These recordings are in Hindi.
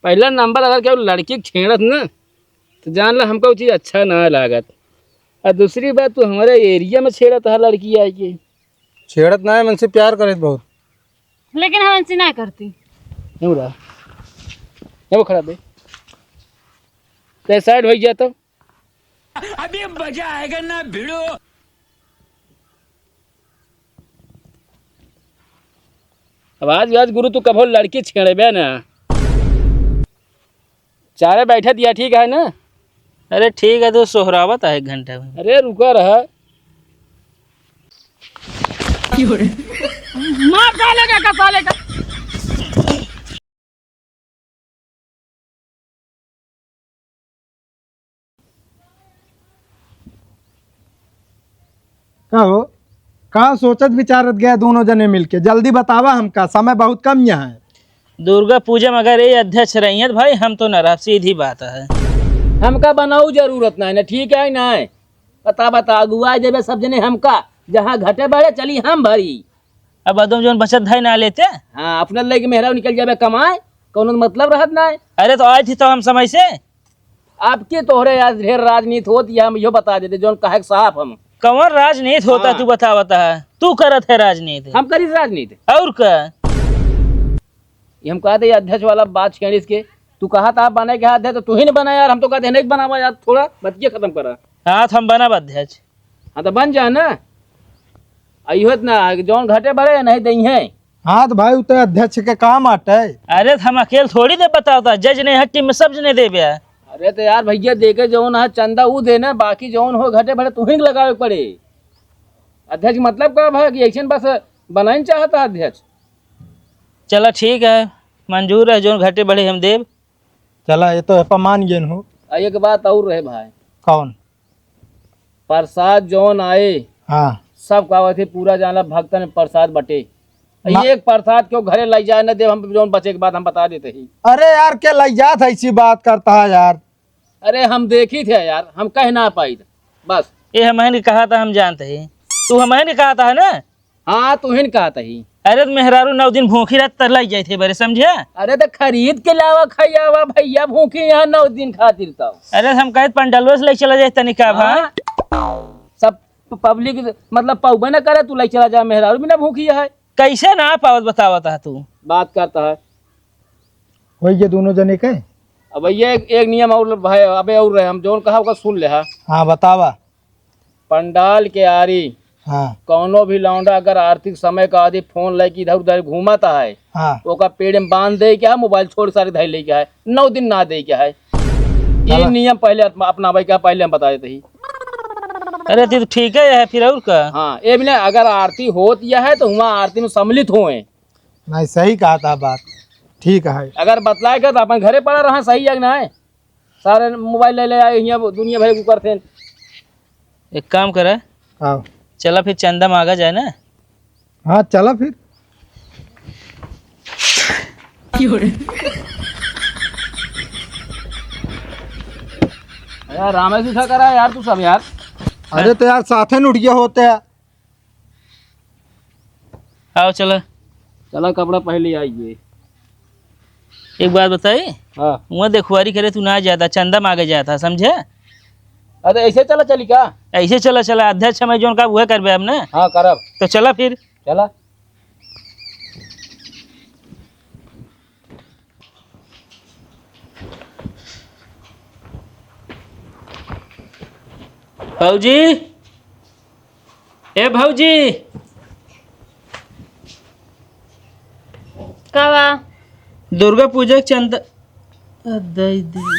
पहला नंबर अगर क्या लड़की छेड़त ना तो जान ला हमको चीज़ अच्छा ना लागत। और दूसरी बात तू हमारे एरिया में छेड़त है लड़की आई के। छेड़त ना है, मन से प्यार करे बहुत, लेकिन हम इनसे ना करती। क्यों रहा है वो खराब है तो साइड हो गया तो अभी मजा आएगा ना भिड़ो। आवाज आज गुरु तू कभो लड़की छेड़े ना चारे बैठे दिया ठीक है ना। अरे ठीक है तो सोहरावत है 1 घंटा में। अरे रुका रहा मार डालेगा का सालेगा। का हो कहाँ सोचत विचारत गया दोनों जने मिलके, जल्दी बतावा हमका, समय बहुत कम यहाँ है। दुर्गा पूजा में अगर ये अध्यक्ष रही है तो भाई हम तो नाराज, सीधी बात है। हमका बनाऊ जरूरत ना है ना ठीक है ना बता अगुआ जब सब जने हमका जहाँ घटे बढ़े चली हम भरी। अब अदम जो बचत धाई ना लेते। हाँ अपना लेके मेहरा निकल जाए कमाए कौन मतलब रहत ना है। अरे तो आज थी तो हम समय से आपके तोहरे आज ढेर राजनीति होती है हम यो बता देते जो कहे साहब हम कंवर राजनीति होता। हाँ। तू बता तू करत है राजनीति। हम करी राजनीति और का ये हम कहते अध्यक्ष वाला बात छेड़ इसके तू कहा था आप बने के अध्यक्ष तो तू ही नहीं बना यार। हम तो कहते नहीं बनावा यार थोड़ा बतिया खत्म करा। हाँ तो हम बना अध्यक्ष। हाँ तो बन जा ना अयोत ना जौन घटे बढ़े नहीं दही है। हाँ तो भाई उतर अध्यक्ष के काम आटे। अरे तो हम अकेले थोड़ी दे बताता, जज ने हट्टी में सब जने दे बिया। अरे तो यार भैया देके जौन है चंदा वो देना बाकी जौन हो घटे बढ़े तू ही लगावे पड़े। अध्यक्ष मतलब का भाई कि ऐसे बस बनाना चाहता अध्यक्ष। चला ठीक है मंजूर है, जो घटे बढ़े हम देव। चला ये तो है मान गेन हो। एक बात और रहे भाई कौन प्रसाद जौन आए हाँ सब कहा थे पूरा जानला भक्तन में प्रसाद बटे। ना- एक प्रसाद क्यों घरे लाई जाए न दे हम जौन बचे के बाद हम बता देते ही। अरे यार क्या लग जात ऐसी बात करता है यार। अरे हम देखी थे यार हम कह ना पाई बस। ये हमें कहा था, हम जानते हैं। तू हमें कहा था ना। हाँ तू ही कहा ही। अरे तो मेहरारू 9 दिन भूखी रात तरलाई जाए थे बरे, समझे। अरे तो खरीद के लावा खैयावा भैया भूखी यहाँ 9 दिन खातिर तो। अरे हम कहे पंडालवा से ले चला जाए तनिका भाई। सब पब्लिक मतलब पौबे न करे तू ले चला जा मेहरारू भी ना भूखी है। कैसे ना पावत बतावता तू बात करता है। वही ये दोनों जने के। अब ये एक नियम और भाई अबे और रहे हम जोन कहा होगा सुन ले। हाँ बतावा। पंडाल के आरी हाँ कौनो भी लौंडा अगर आर्थिक समय का आदि फोन लेके इधर उधर घूमता है हाँ तो का पेड़ में बांध दे क्या मोबाइल छोड़ सारे धैल ले क्या है 9 दिन ना दे क्या है। ये नियम पहले अपना भाई क्या पहले हम बता देते ही। अरे तो ठीक है फिर और का। हाँ ये भी अगर आरती होत यह है तो वहाँ आरती में सम्मिलित हुए। नहीं सही कहा था बात, ठीक है। अगर बतलाएगा तो अपन घरे पड़ा रहा सही है ना है। सारे मोबाइल ले आए यहाँ दुनिया भर को करते। एक काम करे हाँ चला फिर चंदा मांगा जाए ना। हाँ चला फिर। यार रामेश उठा करा यार तू सब यार। अरे तो यार साथे न उठ गया होते हैं। आओ चला चला कपड़ा पहले आइए। एक बात बताई, हाँ वहाँ देखुआरी करे तू ना जाता, चंदा मांगे जाता, समझे। अरे ऐसे चला चली का। ऐसे चला अध्यक्ष हमें जो का वह करबे हमने। हाँ करब तो चला फिर। चला। भौजी ए भौजी कावा दुर्गा पूजा के चंदा दे दे।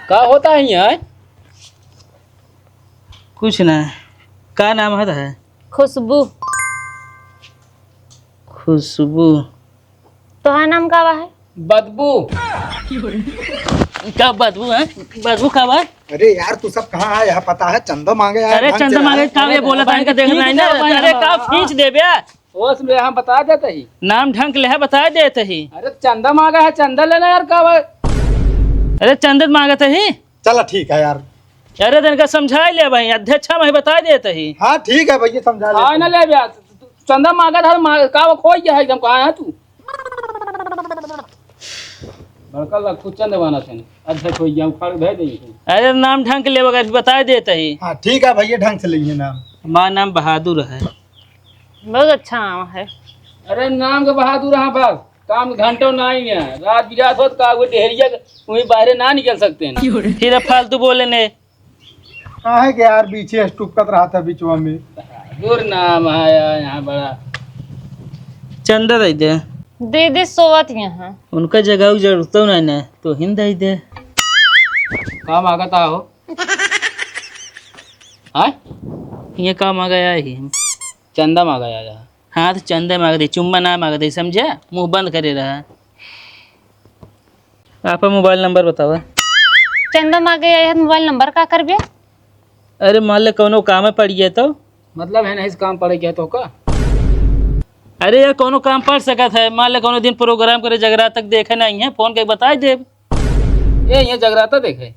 क्या होता है यहाँ। कुछ ना, का नाम है? खुशबू। खुशबू। तो नाम कावा है? बदबू। क्या बदबू है? बदबू का बात? अरे यार तू सब कहाँ है? यहाँ पता है चंदा मांगे आए, अरे ढंग चंदा से मांगे आए। का ये बोला था इनका देखना है ना। अरे का खींच दे बे, होश में हम बता देते ही। नाम ढंग ले है बता देते ही। अरे चंदा मांगा है, चंदा लेना यार का भाई। अरे चंदन मांगते ही। चलो ठीक है यार। अरे दिन का समझा ले भाई, अध्यक्ष मैं बता देते ही। हाँ ठीक है भैया समझा हाँ ले। ना ले भैया, चंदा मांगा था का वो खोई गया है एकदम। कहाँ है तू? बड़का लग तू चंद बना थे अध्यक्ष हो गया, उखाड़ भेज देंगे। अरे नाम ढंग के ले वगैरह बता देते ही। हाँ ठीक है भैया ढंग से लिखिए नाम। हमारा नाम बहादुर है। बहुत अच्छा नाम है। अरे नाम के बहादुर हाँ बस, काम घंटों ना ही है। रात बिरात हो तो का वो डेहरिया वहीं बाहर ना निकल सकते हैं। फिर अब फालतू बोले ने। कहाँ है कि यार पीछे स्टूपकत रहा था बीचवा में। दूर नाम आया यहाँ बड़ा। चंदा दे दे, दीदी सोवत यहाँ। उनका जगह जरूरत नहीं ना तो हिंद दे दे। काम आगा था हो हाँ ये काम आ गया ही। चंदा मांगा यार। हाँ तो चंदा मांग दे, चुम्मा ना मांग दे, समझे? मुंह बंद करे रहा। आप मोबाइल नंबर बताओ। चंदा मांगे आए मोबाइल नंबर का करबे? अरे मान ले कोनो काम में पड़ गया तो। मतलब है ना इस काम पड़े क्या तो का। अरे यार कोनो काम पड़ सकत है, मान ले कोनो दिन प्रोग्राम करे जगरा तक देखे नहीं है, फोन के बता दे। ये जगराता देखे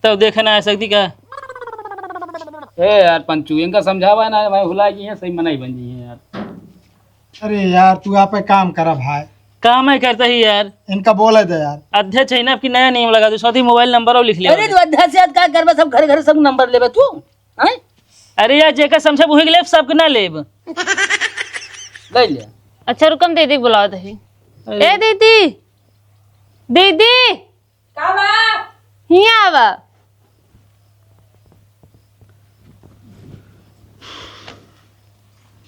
तब देखे ना आ सकती का। ए यार पंचू इनका समझावा है ना, मैं भुला गई है सही मनाई बन गई है यार। अरे यार तू यहाँ पे काम करा भाई, काम है करता ही यार। इनका बोले दे यार। अध्यक्ष है ना, आपकी नया नियम लगा दो, साथ ही मोबाइल नंबर और लिख ले। अरे तू अध्यक्ष याद का करबा, सब घर घर सब नंबर लेबे तू हैं। अरे यार जेका समझे वही लेब, सबके ना लेब। ले ले। अच्छा रुकम दीदी बुलाओ दही। ए दीदी, दीदी का बा? हिया आवा।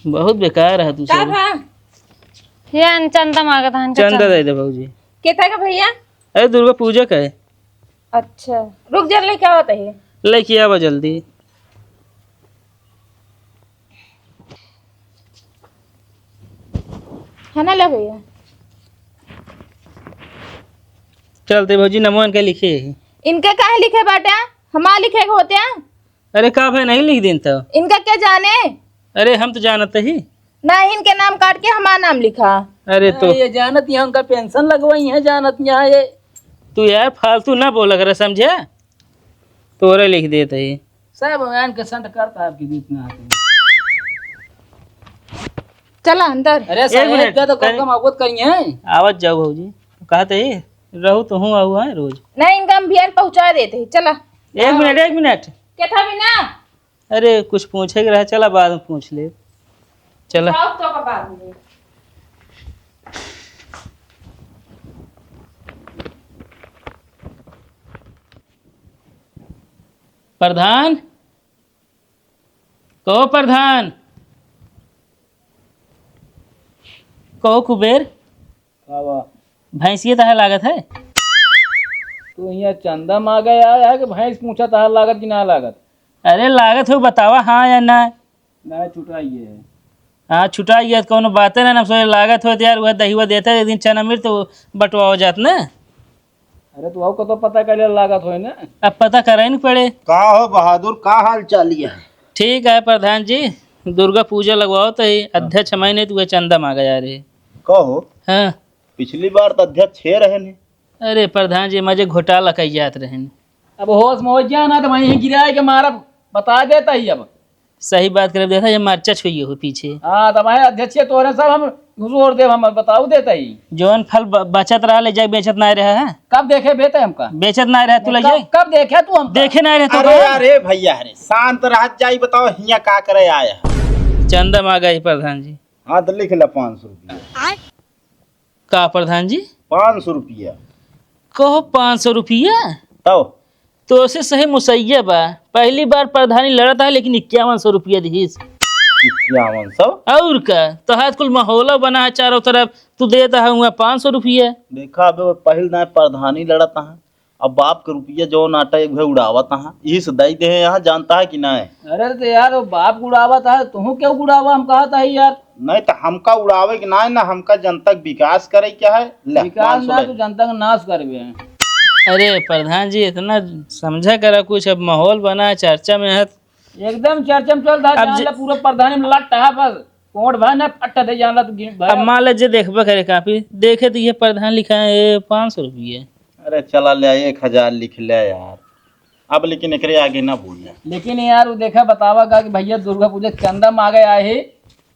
बहुत बेकार है तू का सब। बा? ये चंदा मांगा था इनका चंदा दे दे भाजी। केता का भैया? अरे दुर्गा पूजा का है। अच्छा रुक जा, ले क्या होता है? लेके आवा जल्दी। है ना ले भैया। चलते भाजी नमोन के लिखे। इनके काहे लिखे बाटे? हमार लिखे के होते हैं। अरे का भाई नहीं लिख देन तो। इनका क्या जाने? अरे हम तो जानते ही। ना इनके नाम काट के हमार नाम लिखा। अरे तो ये जानत यहाँ उनका पेंशन लगवाई है, जानत यहाँ ये। तू यार फालतू ना बोला कर, समझे? तोरे लिख देते ही। सब वैन के संट करता है आपकी जितना आते। चला अंदर। अरे एक सर मिनट, क्या तो कम अवगत करिए हैं। आवाज जाओ भाजी, कहते ही रहू तो हूँ आऊ है रोज। नहीं इनका हम बिहार पहुंचा देते हैं। चला। एक मिनट एक मिनट। क्या था बिना? अरे कुछ पूछे के रहा, चला बाद में पूछ ले। चला आओ तो का बात में। प्रधान, कहो प्रधान, कहो कुबेर, भैंसिया तहा लागत है। तो यहाँ चंदा मांगा यार है कि भैंस पूछा था लागत कि ना लागत। अरे लागत हो बतावा हाँ या ना। ना छुटाइए है। हाँ छुटा गया तो कोनो बात है ना, सोचे लागत हो तो यार वह दही देता है, एक दिन चना मिर्च तो बटवा हो जात ना। अरे तो आपको तो पता कर लागत हो ना। अब पता करे नहीं पड़े। का हो बहादुर, का हाल चाल है? ठीक है प्रधान जी, दुर्गा पूजा लगवाओ तो ही अध्यक्ष महीने तो चंदा मांगा जा रहे। कहो हाँ पिछली बार तो अध्यक्ष छे रहे ने। अरे प्रधान जी मजे घोटाला कही जात रहे। अब होश में हो गया ना तो वहीं गिराए के मारा बता देता ही। अब सही बात कर देखा, ये मर्चा छुई हो पीछे। हाँ तो भाई अध्यक्ष तोरे सब हम घुसोर दे, हम बताऊ देता ही। जौन फल बचत रहा ले जाए, बेचत ना रहा है। कब देखे बेटे हमका? बेचत ना रहा तू ले जाए। कब देखे तू हम? देखे ना रहे तो अरे अरे भैया अरे शांत रह जाई, बताओ हिया का करे आया? चंदा मांगा ही प्रधान जी। हाँ तो लिख ले 500 रुपया। का प्रधान जी? 500 रुपया। कहो 500 रुपया तो उसे सही मुसैया बा। पहली बार प्रधानी लड़ता है लेकिन 5100 रुपया दीस। 5100? और का तो हाथ कुल माहौल बना है चारों तरफ, तू देता है हुआ 500 रुपया। देखा अब पहल ना प्रधानी लड़ता है, अब बाप के रुपया जो नाटा एक भाई उड़ावता है, यही से दई दे यहाँ, जानता है कि ना है? अरे तो यार वो बाप गुड़ावा था, तू क्यों गुड़ावा? हम कहा था यार नहीं तो हमका उड़ावे के ना है ना, हमका जनता का विकास करे क्या है। ले विकास 500 ना ले। तू जनता का नाश करबे। अरे प्रधान जी इतना समझा करा कुछ, अब माहौल बना है, चर्चा में है। एकदम चर्चा में चल रहा अब जान ला पूरा प्रधानी में लट है बस कोट भाई ना फट्टा दे जान ला तू अब मान लीजिए देखबा करे काफी देखे तो ये प्रधान लिखा है 500 रुपये। अरे चला ले 1000 लिख ले यार, अब लेकिन एकरे आगे ना भूलना। लेकिन यार वो देखा बतावा का कि भैया दुर्गा पूजा चंदा मांगे आए है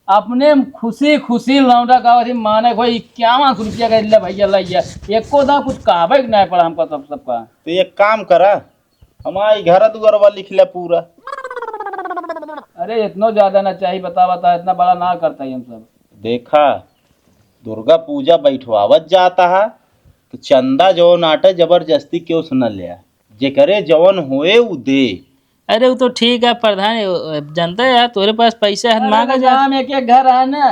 अपने खुशी खुशी लौटा का वही माने कोई 51 रुपया का ले भैया लैया एको दा कुछ कहबे नहीं पड़ा हमको सब सबका। तो एक काम करा, हमारी घर दुआरवा लिख ले पूरा। अरे इतना ज्यादा ना चाहिए बता बता इतना बड़ा ना करता ही हम सब। देखा दुर्गा पूजा बैठवावत जाता है तो चंदा जो नाटे जबरदस्ती क्यों सुन लिया, जे करे जवन होए उ दे। अरे वो तो ठीक है प्रधान, जानता है यार तोरे पास पैसा है मांगा जा। में एक एक घर है ना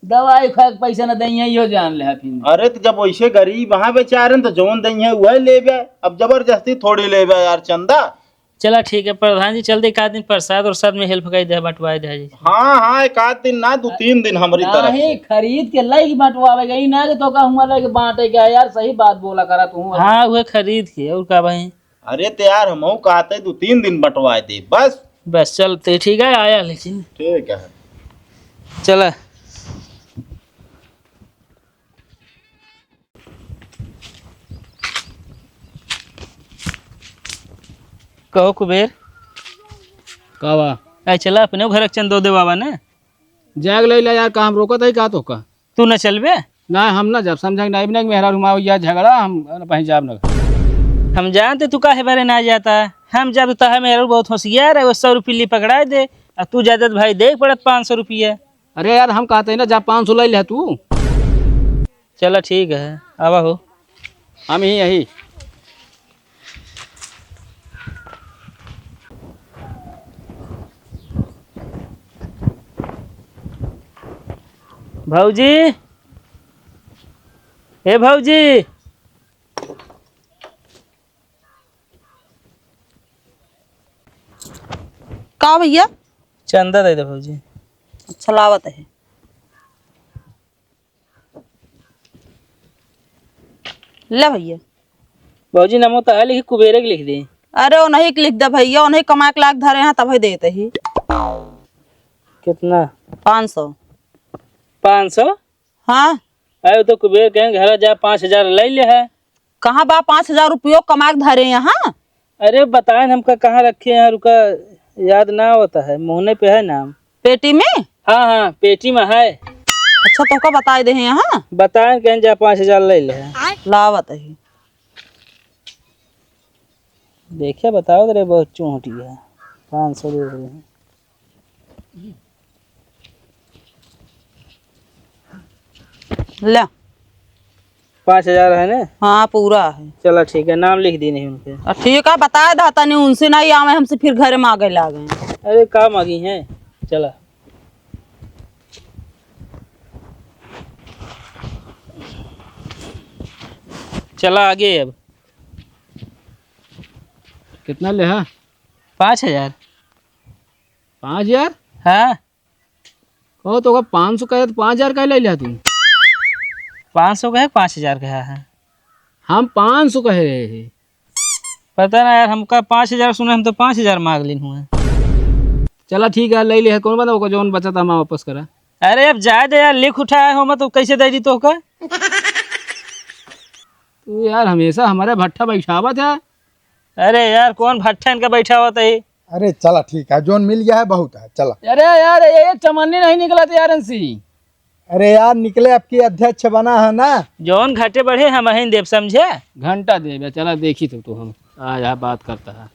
दवाई खा के पैसा ना दई यो जान ले फिर। अरे तो जब वैसे गरीब वहाँ बेचारे तो जवन दई है वह लेबे, अब जबरदस्ती थोड़ी लेबे यार चंदा। चला ठीक है प्रधान जी, चल दे एक आध दिन प्रसाद और साथ में हेल्प कर दे बंटवाए दे जी। हाँ हाँ, एक आध दिन ना 2-3 दिन हमारी तरफ नहीं से। खरीद के लाई बंटवावे गई ना कि तो कहूँगा लगे बांटे क्या यार सही बात बोला करा तू। हाँ वह खरीद के और का भाई। अरे तो यार हम कहते 2-3 दिन बंटवाए दे बस। बस चलते ठीक है आया लेकिन ठीक है चला। कहो कुबेर कावा आई चला अपने घर चंद दो दे बाबा ने जाग ले यार काम रोकत है का तो का तू न चलबे। ना हम ना जब समझ नहीं ना मेहरा रुमाओ या झगड़ा हम कहीं जाब ना। हम जानते तू काहे बारे ना जाता, हम जब तो है मेरा बहुत होशियार है, वो 100 रुपये पकड़ा दे और तू ज्यादा भाई देख पड़त 500 रुपये। अरे यार हम कहते हैं ना जब 500 ले ले तू। चला ठीक है आवा हो। हम ही यही भाऊजी, हे भाऊजी का भैया चंदा दे दे भाऊजी। अच्छा लावत है। ले भैया। भाऊजी नमो तो है लिखी कुबेरे के लिख दे। अरे वो नहीं लिख दे भैया, उन्हें कमा के लाख धरे हैं तभी देते ही। कितना? 500। 500? हाँ अरे तो कुबेर कहें घर जा 5000 ले ले है। कहाँ बा 5000 रुपये कमा के धरे यहाँ। अरे बताए हमका कहाँ रखे हैं, रुका याद ना होता है, मोहने पे है नाम। पेटी में? हाँ हाँ पेटी में है। अच्छा तो का बताए दे यहाँ। बताए कहें जा 5000 ले ले है। लावत है। देखिए बताओ तेरे बहुत चूंटी है। 500 दे रहे हैं। ले 5000 है ना? हाँ पूरा है। चला ठीक है, नाम लिख दी नहीं उनके। ठीक है बताए दाता नहीं, उनसे नहीं आवे हमसे फिर घर में आगे ला गए। अरे काम आ गई है। चला चला आगे। अब कितना ले है? 5000। 5000? हाँ कहो तो 500 का है तो 5000 का ले लिया तू। 500 का है 5000 का है। हम 500 कहे रहे हैं। पता ना यार, हमका 5000 सुने, हम तो 5000 मांग ली हुए। चला ठीक है ले लिया, कौन बता जो बचा था हम वापस करा। अरे अब जाए दे यार, लिख उठाया हो मैं तो कैसे दे दी तो का। तू यार हमेशा हमारे भट्ठा बैठावा था। अरे यार कौन भट्ठा इनका बैठा हुआ था ये। अरे चला ठीक है, जोन मिल गया है बहुत है, चला। अरे यार ये चमन्नी नहीं निकला था यार इनसी। अरे यार निकले, आपकी अध्यक्ष बना है ना। जौन घाटे बढ़े हम ही देव समझे। घंटा दे चला देखी तो हम आज यहाँ बात करता है।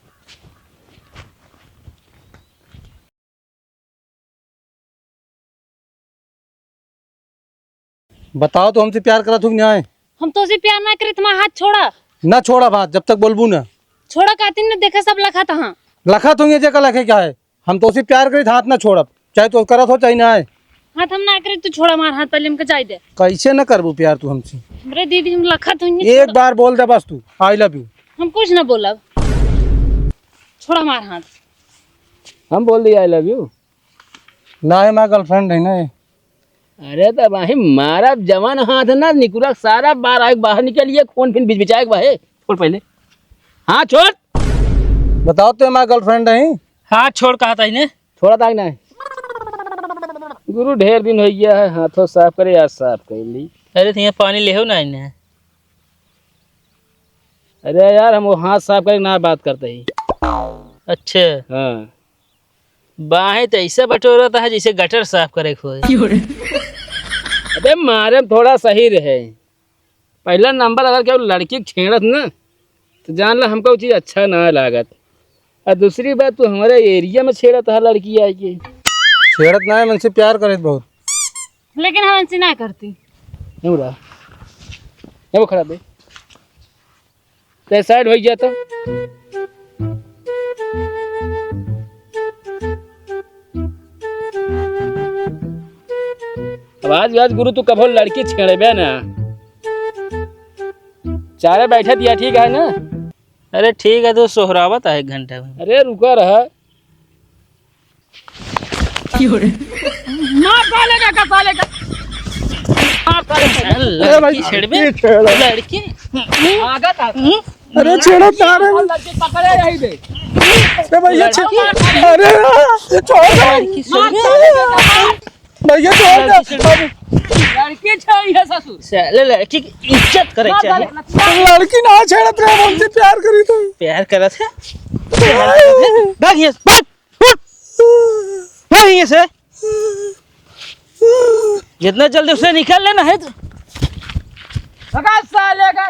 बताओ तो हमसे प्यार करा तुम न्याय हम तो उसे प्यार ना करे, तुम्हारा हाथ छोड़ा। ना छोड़ा बात जब तक बोलबू ना। छोड़ा कहती ने देखा सब लखा था। लखा तुम ये जगह लखे क्या है, हम तो उसे प्यार करी हाथ ना छोड़ब, चाहे तो करत हो चाहे ना है। हाथ हम ना करे तो छोड़ा मार हाथ पहले हमके जाए दे। कैसे न करबू प्यार तू हमसे। हमरे दीदी हम लखा तो एक बार बोल दे बस तू आई लव यू। हम कुछ ना बोला, छोड़ा मार हाथ। हम बोल दिया आई लव यू। ना है मैं गर्लफ्रेंड है ना। अरे तो भाई मारा जवान हाथ ना निकुरा सारा बार आए बाहर निकलिए खून फिर बिच बिचाए भाई छोड़ पहले। हाँ छोड़। बताओ तो हमारा गर्लफ्रेंड है। हाँ छोड़ कहा था इन्हें। छोड़ा था कि नहीं? गुरु ढेर दिन हो गया है, हाथों साफ करे, आज साफ कर ली। अरे तो यहाँ पानी ले हो ना इन्हें। अरे यार हम वो हाथ साफ करे ना बात करते ही। अच्छा हाँ बाहें तो ऐसा बटोरा था जैसे गटर साफ करे खोए। अबे मारे में थोड़ा सही रहे। पहला नंबर अगर केवल लड़की के छेड़त ना तो जान ला हमको वो चीज़ अच्छा ना लागत। और दूसरी बात तू हमारे एरिया में छेड़त है लड़की आई के। छेड़त ना है, मुझसे प्यार करे बहुत। लेकिन हम उनसे ना करती। नहीं रहा ये वो खराब है तो साइड हो गया तो आज गुरु तू कभो लड़की छेड़बे ना। चारे बैठे दिया ठीक है ना। अरे ठीक है तो सोहरावत है 1 घंटा में। अरे रुका रहा मार डालेगा का सालेगा। लड़की छेड़बे लड़की आगा था। अरे छेड़त ना रे लड़की पकड़े रही दे। अरे भैया अरे छोड़ लड़की छेड़बे भैया छोड़। लड़की छेड़ी है ससुर। साले लड़की की इज्जत करे चाहिए। लड़की ना छेड़त रहे, हमसे प्यार करी तो। प्यार करा था भाग यहाँ से, भाग यहाँ से। जितना जल्दी उसे निकाल लेना है तो। लगा सालेगा।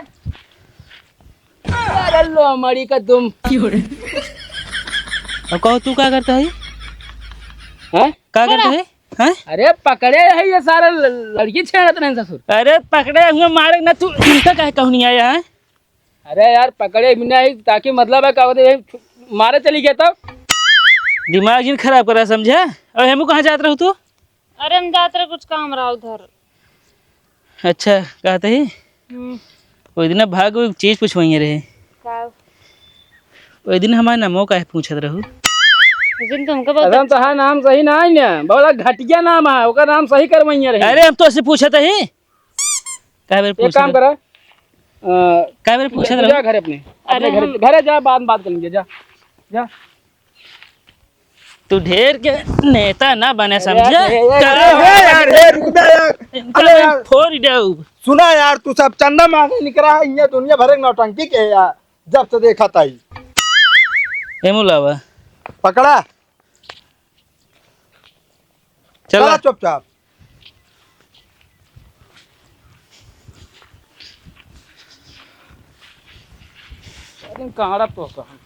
अरे लो मरी का तुम। अब कहो तू क्या करता है? हैं? क्या करता है? हैं? अरे पकड़े है ये सारा लड़की छेड़त नहीं ससुर। अरे पकड़े हुए मारे ना तू इनका काहे कहूँ नहीं आया है? अरे यार पकड़े भी नहीं ताकि मतलब है क्या मारे चली गया तब। दिमाग जिन खराब करा समझा। और हेमू कहाँ जात रहो तू? अरे हम जाते रहे कुछ काम रहा उधर। अच्छा कहते ही वो दिन भाग वो चीज पूछवाइए रहे। का वो दिन हमारा नामो काहे पूछत रहू। उस दिन तुमको बहुत अरे तो है नाम सही ना है ना बड़ा घटिया नाम है ओकर नाम सही करवाइए रहे। अरे हम तो ऐसे पूछत ही काहे बार एक पूछत काम करा काहे बार पूछत जा रहू। घर अपने घरे जा बात कर लेंगे जा जा। तू ढेर के नेता ना बने समझा। फोड़ दऊ। सुना यार तू सब चंदा मांगे निकला है, ये दुनिया भर के नौटंकी के है यार। जब से देखा था ही हेमू लावा पकड़ा चला चुपचाप। कहाँ तो कहाँ